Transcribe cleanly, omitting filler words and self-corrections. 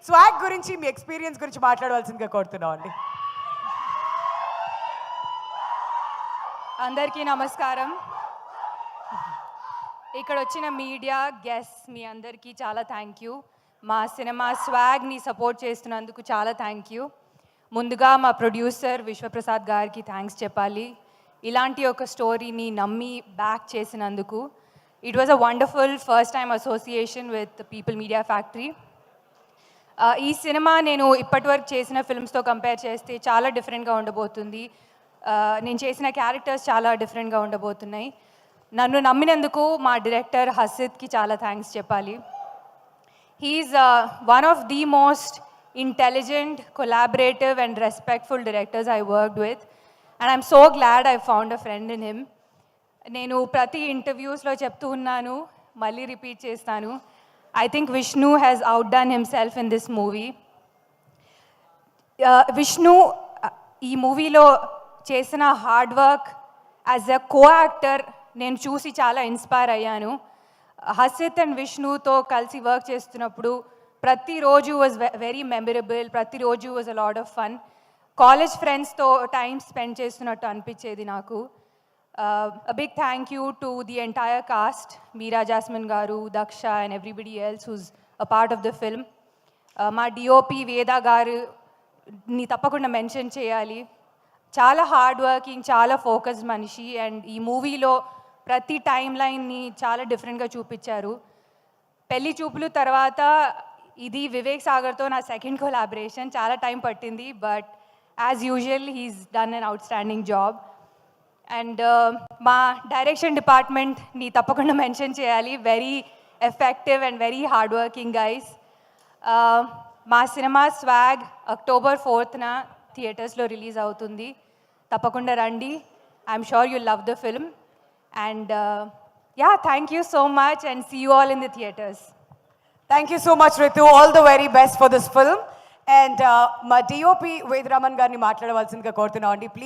Swag గురించి మీ experience గురించి మాట్లాడవలసిందిగా కోరుతున్నాం అండి. అందరికీ నమస్కారం. ఇక్కడ వచ్చిన మీడియా గెస్ట్స్ మీ అందరికీ చాలా థ్యాంక్ యూ. మా సినిమా స్వాగ్ని సపోర్ట్ చేస్తున్నందుకు చాలా థ్యాంక్ యూ. ముందుగా మా ప్రొడ్యూసర్ విశ్వప్రసాద్ గారికి థ్యాంక్స్ చెప్పాలి. ఇలాంటి ఒక స్టోరీని నమ్మి బ్యాక్ చేసినందుకు. It was a wonderful first time association with people media factory. ఈ సినిమా నేను ఇప్పటివరకు చేసిన ఫిల్మ్స్తో కంపేర్ చేస్తే చాలా డిఫరెంట్గా ఉండబోతుంది. నేను చేసిన క్యారెక్టర్స్ చాలా డిఫరెంట్గా ఉండబోతున్నాయి. నన్ను నమ్మినందుకు మా డైరెక్టర్ హసిత్కి చాలా థ్యాంక్స్ చెప్పాలి. He's one of the most intelligent, collaborative and respectful directors I worked with, and I'm so glad I found a friend in him. నేను ప్రతి ఇంటర్వ్యూస్లో చెప్తూ ఉన్నాను, మళ్ళీ రిపీట్ చేస్తాను, I think Vishnu has outdone himself in this movie. Vishnu, ఈ మూవీలో చేసిన hard work as a కో-యాక్టర్ నేను చూసి చాలా ఇన్స్పైర్ అయ్యాను. హసిత్ అండ్ విష్ణుతో కలిసి వర్క్ చేస్తున్నప్పుడు ప్రతిరోజు వాజ్ వెరీ మెమరబుల్, ప్రతిరోజు was a lot of fun. College ఫ్రెండ్స్తో టైం స్పెండ్ చేస్తున్నట్టు అనిపించేది నాకు. A big thank you to the entire cast, Meera Jasmine garu, Daksha and everybody else who's a part of the film. Ma DOP Veda garu ni tappakunda mention cheyali. Chala hard working, chala focused manishi, and ee movie lo prati timeline ni chala different ga చూపించారు. పెళ్లి చూపులు తర్వాత ఇది వివేక్ సాగర్తో నా second collaboration. చాలా time పట్టింది, but as usual he's done an outstanding job. And మా డైరెక్షన్ డిపార్ట్మెంట్ని తప్పకుండా మెన్షన్ చేయాలి. Very effective and very hard working guys. మా సినిమా స్వాగ్ October 4th థియేటర్స్లో రిలీజ్ అవుతుంది. తప్పకుండా రండి. I'm sure you love the film. And yeah, thank you so much and see you all in the theatres. Thank you so much, Ritu. All the very best for this film. And మా DOP Vedaraman గారిని మాట్లాడవలసిందిగా కోరుతున్నాం అండి. Please.